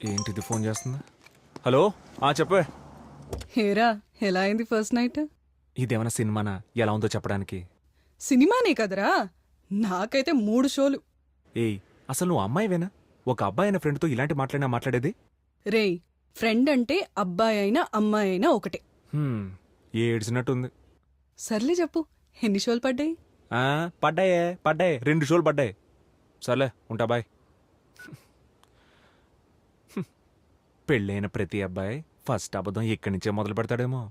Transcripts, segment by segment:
ఏంటిది ఫోన్ చేస్తుంది? హలో, చెప్పే. హేరా ఎలా అయింది ఫస్ట్ నైట్? ఇదేమైనా సినిమానా? ఎలా ఉందో చెప్పడానికి. సినిమానే కదరా, నాకైతే 3 షోలు. ఏయ్, అసలు నువ్వు అమ్మాయివేనా? ఒక అబ్బాయి అయిన ఫ్రెండ్తో ఇలాంటి మాట్లాడేది? రేయ్, ఫ్రెండ్ అంటే అబ్బాయి అయినా అమ్మాయి అయినా ఒకటే. ఏడ్చినట్టుంది. సర్లే చెప్పు, ఎన్ని షోలు పడ్డాయి? పడ్డాయే 2 షోలు పడ్డాయి. సర్లే, ఉంటా, బాయ్. పెళ్ళైన ప్రతి అబ్బాయి ఫస్ట్ అబద్ధం ఇక్కడి నుంచే మొదలు పెడతాడేమో.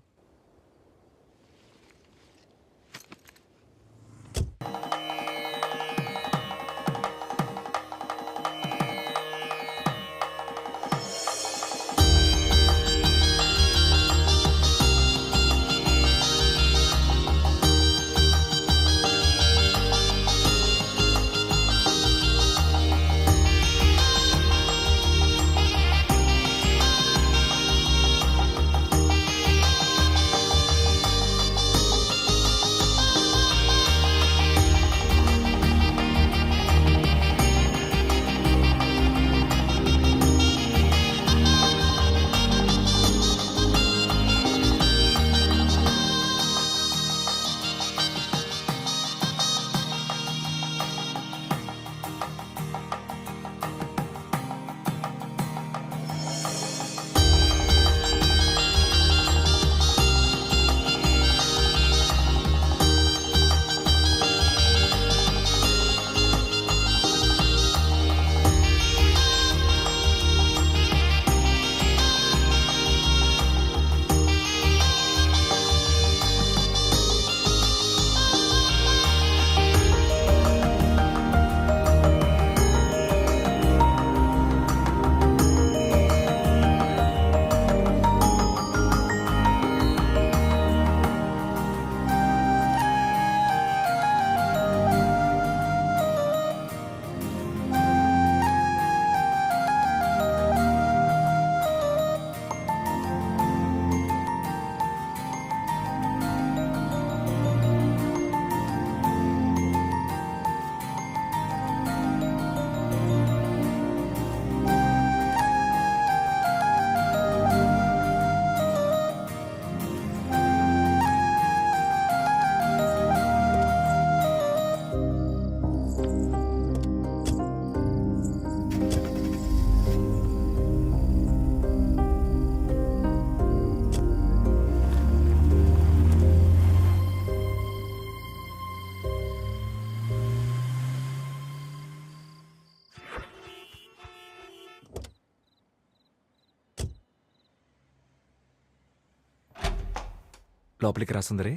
లోపలికి రా సుందరి.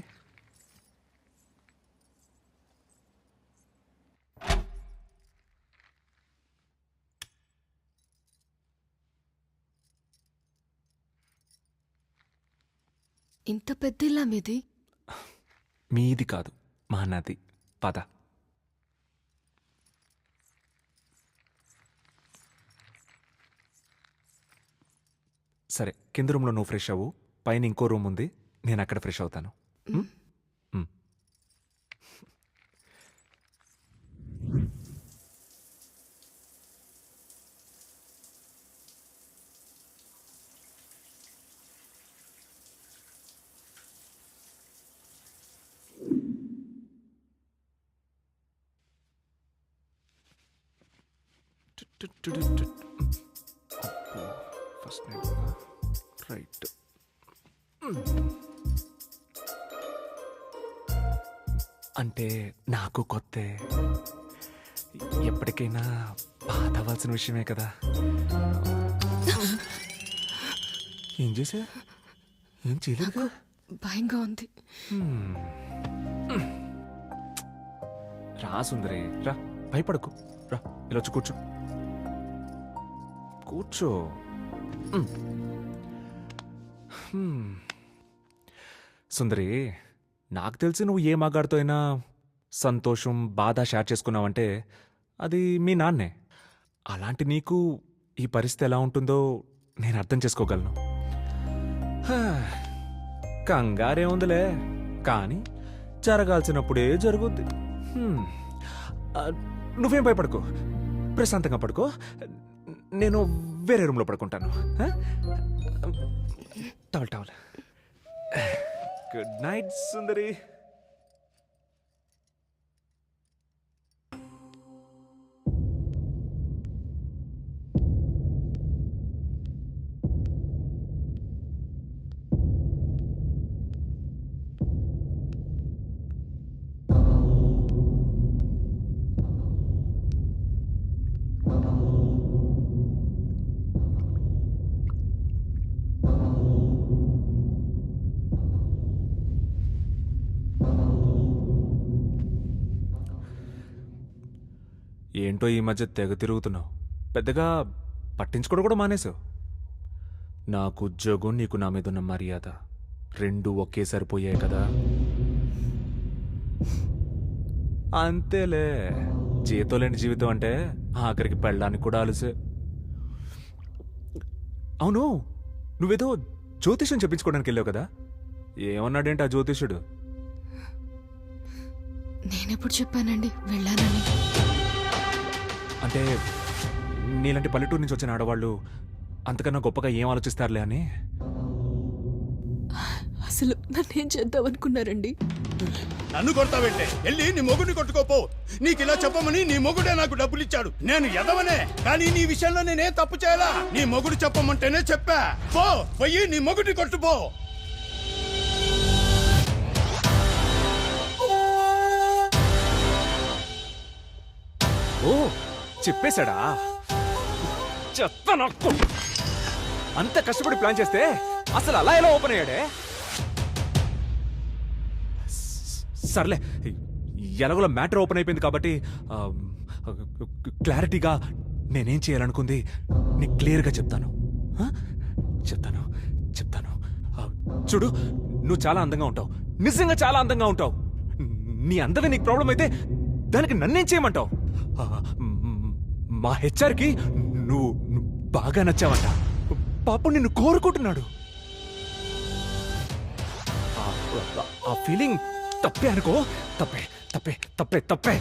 ఇంత పెద్ద ఇల్లా మీది? మీది కాదు, మా నాది. పద. సరే, కింద రూమ్లో నువ్వు ఫ్రెష్ అవ్వు. పైన ఇంకో రూమ్ ఉంది, నేను అక్కడ ఫ్రెష్ అవుతాను. First right. అంటే నాకు కొత్త, ఎప్పటికైనా బాధ అవ్వాల్సిన విషయమే కదా. ఏం చేసా? ఏం చేయలేదు. భయంగా ఉంది. రా సుందరి, రా, భయపడకు. రా, ఇలా వచ్చి కూర్చో. కూర్చో. సుందరి, నాకు తెలిసి నువ్వు ఏ మగాడితో అయినా సంతోషం బాధ షేర్ చేసుకున్నావంటే అది మీ నాన్నే. అలాంటి నీకు ఈ పరిస్థితి ఎలా ఉంటుందో నేను అర్థం చేసుకోగలను. కంగారే ఉందిలే, కానీ జరగాల్సినప్పుడే జరుగుద్ది. నువ్వేం భయపడుకో, ప్రశాంతంగా పడుకో. నేను వేరే రూమ్లో పడుకుంటాను. Towel towel. గుడ్ నైట్ సుందరి. ఏంటో ఈ మధ్య తెగ తిరుగుతున్నావు. పెద్దగా పట్టించుకోవడం కూడా మానేశావు. నాకు ఉద్యోగం, నీకు నా మీద ఉన్న మర్యాద రెండు ఒకేసారి పోయాయి కదా. అంతేలే, జీతం లేని జీవితం అంటే ఆఖరికి పెళ్ళడానికి కూడా అలసే. అవును, నువ్వేదో జ్యోతిష్యం చెప్పించుకోవడానికి వెళ్ళావు కదా, ఏమన్నాడేంటి ఆ జ్యోతిష్యుడు? నేనెప్పుడు చెప్పానండి వెళ్ళానని? అంటే నీలాంటి పల్లెటూరు నుంచి వచ్చిన ఆడవాళ్ళు అంతకన్నా గొప్పగా ఏం ఆలోచిస్తారులే అని. అసలు నన్నేం చేద్దామనుకున్నారండి? నన్ను కొడతావంటే వెళ్ళి నీ మొగుడిని కొట్టుకోపో. నీకు ఇలా చెప్పమని నీ మొగుడే నాకు డబ్బులు ఇచ్చాడు. నేను ఎదవనే, కానీ నీ విషయంలో నేనేం తప్పు చేయాలా? నీ మొగుడు చెప్పమంటేనే చెప్పా. పో, పోయి నీ మొగుడిని కొట్టుపో. ఓ, చెప్పేశాడా? చెత్త నాకు. అంత కష్టపడి ప్లాన్ చేస్తే అసలు అలా ఎలా ఓపెన్ అయ్యాడే? సర్లే, ఎలాగోలా మ్యాటర్ ఓపెన్ అయిపోయింది కాబట్టి క్లారిటీగా నేనేం చేయాలనుకుంది నీకు క్లియర్గా చెప్తాను. చెప్తాను చెప్తాను చూడు, నువ్వు చాలా అందంగా ఉంటావు, నిజంగా చాలా అందంగా ఉంటావు. నీ అందమే నీకు ప్రాబ్లం అయితే దానికి నన్నేం చేయమంటావు? మా హెచ్ఆర్కి నువ్వు బాగా నచ్చావంట. పాపం నిన్ను కోరుకుంటున్నాడు. ఆ ఫీలింగ్ తప్పే అనుకో. తప్పే తప్పే తప్పే తప్పే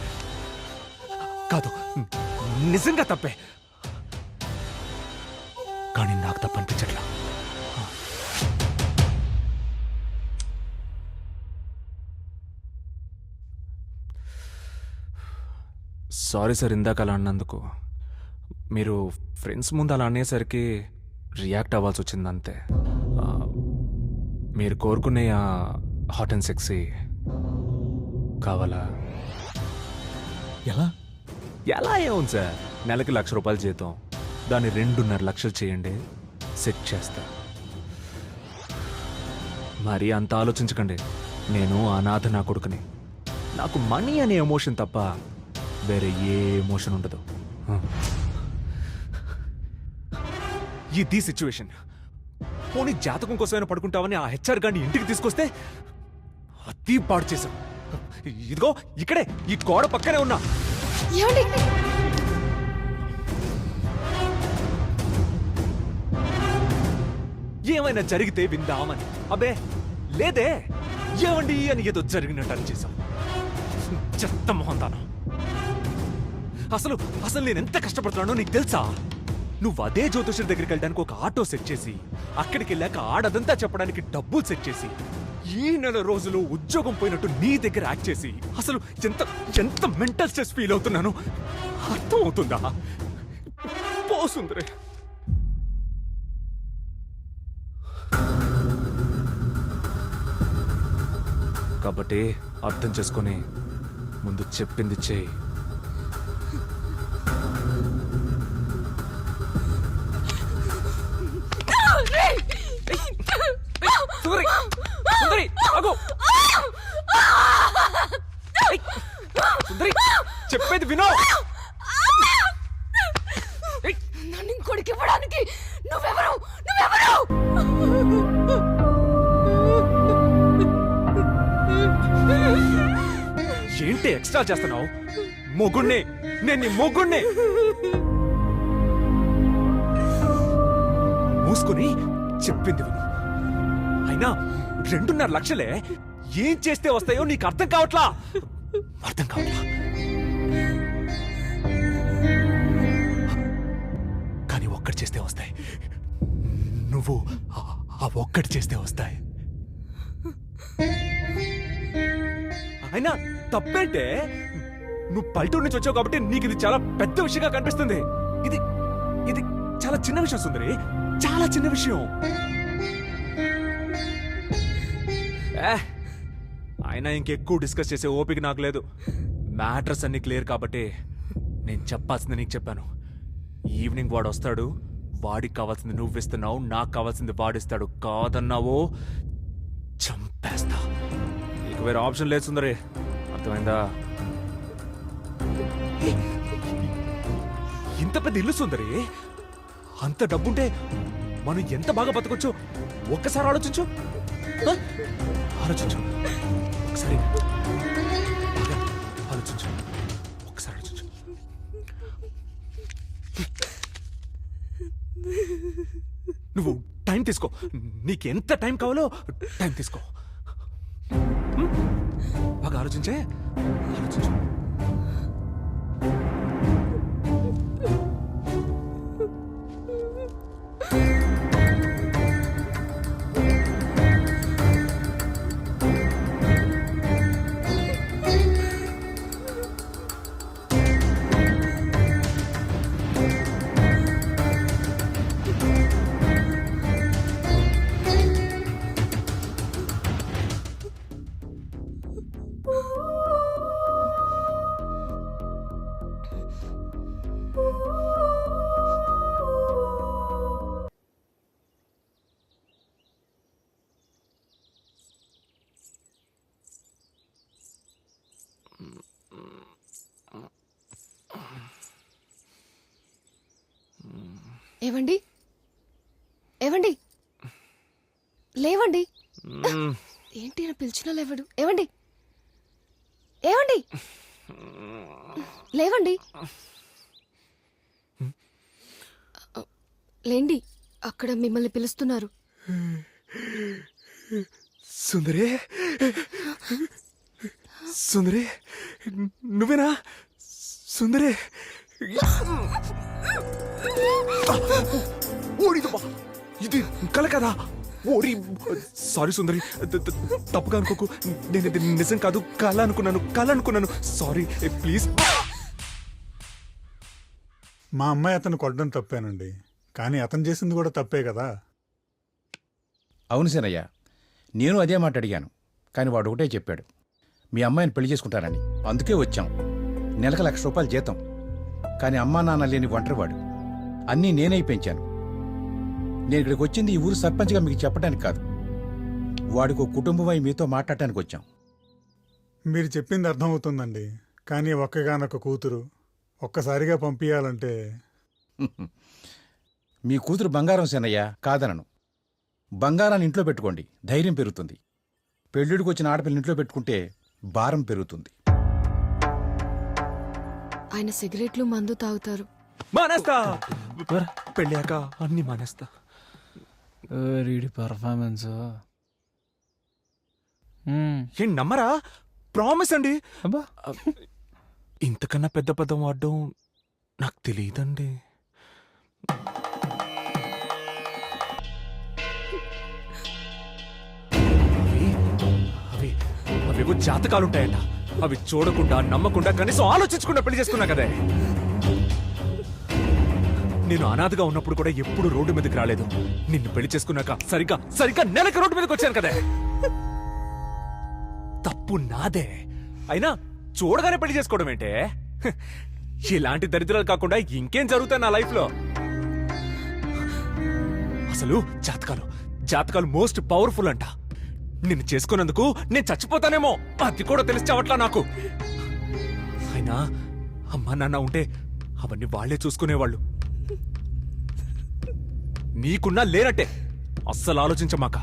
కాదు, నిజంగా తప్పే. కానీ నాకు తప్పనిపించట్లా. సారీ సార్, ఇందాక అలా అన్నందుకు. మీరు ఫ్రెండ్స్ ముందు అలా అనేసరికి రియాక్ట్ అవ్వాల్సి వచ్చింది అంతే. మీరు కోరుకునే ఆ హాట్ అండ్ సెక్సీ కావాలా? ఎలా? ఎలా ఏముంది సార్, నెలకి ₹1,00,000 జీతం, దాన్ని 2.5 లక్షలు చేయండి, సెట్ చేస్తా. మరి అంత ఆలోచించకండి. నేను అనాథ నా కొడుకుని. నాకు మనీ అనే ఎమోషన్ తప్ప వేరే ఏ ఎమోషన్ ఉండదు. ఇది సిచ్యువేషన్. పోనీ జాతకం కోసమైనా పడుకుంటావని ఆ హెచ్ఆర్ గారిని ఇంటికి తీసుకొస్తే అతి పాడు చేశాం. ఇదిగో ఇక్కడే ఈ గోడ పక్కనే ఉన్నా. ఏమైనా జరిగితే విందామని. అబ్బే లేదే, ఏమండి అని ఏదో జరిగినట్టు అని చేశాం. చెత్త మొహంతాను. అసలు అసలు నేను ఎంత కష్టపడుతున్నానో నీకు తెలుసా? నువ్వు అదే జ్యోతిష్యుడి దగ్గరికి వెళ్ళడానికి ఒక ఆటో సెట్ చేసి, అక్కడికి వెళ్ళాక ఆడదంతా చెప్పడానికి డబ్బులు సెట్ చేసి, ఈ నెల రోజులు ఉద్యోగం పోయినట్టు నీ దగ్గర యాక్ట్ చేసి, అసలు ఎంత ఎంత మెంటల్ స్ట్రెస్ ఫీల్ అవుతున్నాను అర్థం అవుతుందా? పోసుందరే. కాబట్టి అర్థం చేసుకొని ముందు చెప్పింది చేయి. సుందరి, సుందరి, ఆగు. సుందరి, చెప్పేది వినో. నన్ను ఇంకోడికి ఇవ్వడానికి నువ్వెవరు? ఏంటి ఎక్స్ట్రా చేస్తున్నావు? మొగుణ్ణి, నేను నీ మొగుణ్ణి. మూసుకుని చెప్పింది విను. అయినా 2.5 లక్షలే ఏం చేస్తే వస్తాయో నీకు అర్థం కావట్లా. కానీ ఒక్కటి ఒక్కటి చేస్తే వస్తాయి. నువ్వు ఆ ఒక్కటి చేస్తే వస్తాయి. అయినా తప్పేంటే? నువ్వు పల్లెటూరు నుంచి వచ్చావు కాబట్టి నీకు ఇది చాలా పెద్ద విషయంగా కనిపిస్తుంది. ఇది ఇది చాలా చిన్న విషయం సుందరి, చాలా చిన్న విషయం. అయినా ఇంకెక్కువ డిస్కస్ చేసే ఓపిక నాకు లేదు. మ్యాటర్స్ అన్ని క్లియర్ కాబట్టి నేను చెప్పాల్సింది నీకు చెప్పాను. ఈవినింగ్ వాడు వస్తాడు, వాడికి కావాల్సింది నువ్వు ఇస్తున్నావు, నాకు కావాల్సింది వాడిస్తాడు. కాదన్నావో చంపేస్తా. నీకు వేరే ఆప్షన్ లేదు సుందరి, అర్థమైందా? ఇంత పెద్ద ఇల్లు సుందరి, అంత డబ్బుంటే మనం ఎంత బాగా బతకొచ్చు ఒక్కసారి ఆలోచించు. ఆలోచించు ఒకసారి, ఆలోచించు ఒకసారి ఆలోచించు. నువ్వు టైం తీసుకో, నీకెంత టైం కావాలో టైం తీసుకో. బాగా ఆలోచించే, ఆలోచించు. ఏవండి ఏవండి లేవండి. ఏంటి నా పిలిచినా లేవడు. ఏవండి ఏవండి లేవండి. లేండి, అక్కడ మిమ్మల్ని పిలుస్తున్నారు. సుందరి, సుందరి, నువ్వేనా సుందరి? ఇది కల కదా? ఓరి సారీ సుందరి, తప్పుగా అనుకోకు. నేను ఇది నిజం కాదు, కళ అనుకున్నాను. Sorry please. మా అమ్మాయి అతను కొట్టడం తప్పేనండి, కానీ అతను చేసింది కూడా తప్పే కదా. అవును సేనయ్య, నేను అదే మాట అడిగాను, కానీ వాడు ఒకటే చెప్పాడు, మీ అమ్మాయిని పెళ్లి చేసుకుంటానని. అందుకే వచ్చాం. నెలకు ₹1,00,000 జీతం, కానీ అమ్మా నాన్న లేని ఒంటరివాడు. అన్నీ నేనే పెంచాను. నేను ఇక్కడికి వచ్చింది ఈ ఊరు సర్పంచ్గా మీకు చెప్పడానికి కాదు, వాడికి ఒక కుటుంబమై మీతో మాట్లాడటానికి వచ్చాం. మీరు చెప్పింది అర్థమవుతుందండి, కానీ ఒక్కగానొక్క కూతురు ఒక్కసారిగా పంపించాలంటే. మీ కూతురు బంగారం సేనయ్య, కాదనను. బంగారాన్ని ఇంట్లో పెట్టుకోండి, ధైర్యం పెరుగుతుంది. పెళ్ళిడికి వచ్చిన ఆడపిల్లని ఇంట్లో పెట్టుకుంటే భారం పెరుగుతుంది. ఆయన సిగరెట్లు మందు తాగుతారు. మానేస్తా, పెళ్ళాక అన్ని మానేస్తా. రీడి పర్ఫార్మెన్స్ ఏం నమ్మరా? ప్రామిస్ అండి. అబ్బా, ఇంతకన్నా పెద్ద పదం వాడడం నాకు తెలియదండి. అవేవో జాతకాలుంటాయంట. అవి చూడకుండా నమ్మకుండా కనీసం ఆలోచించకుండా పెళ్లి చేసుకున్నా కదే. నేను అనాథగా ఉన్నప్పుడు కూడా ఎప్పుడు రోడ్డు మీదకి రాలేదు. నిన్ను పెళ్లి చేసుకున్నాక సరిగ్గా నెలకి రోడ్డు మీదకి వచ్చాను కదే. తప్పు నాదే. అయినా చూడగానే పెళ్లి చేసుకోవడం ఏంటే? ఇలాంటి దరిద్రాలు కాకుండా ఇంకేం జరుగుతాయి నా లైఫ్ లో? అసలు జాతకాలు మోస్ట్ పవర్ఫుల్ అంట. నిన్ను చేసుకున్నందుకు నేను చచ్చిపోతానేమో, అది కూడా తెలిసి చావట్లా నాకు. అయినా అమ్మా నాన్న ఉంటే అవన్నీ వాళ్లే చూసుకునేవాళ్ళు. నీకున్నా లేనట్టే. అస్సలు ఆలోచించమాక.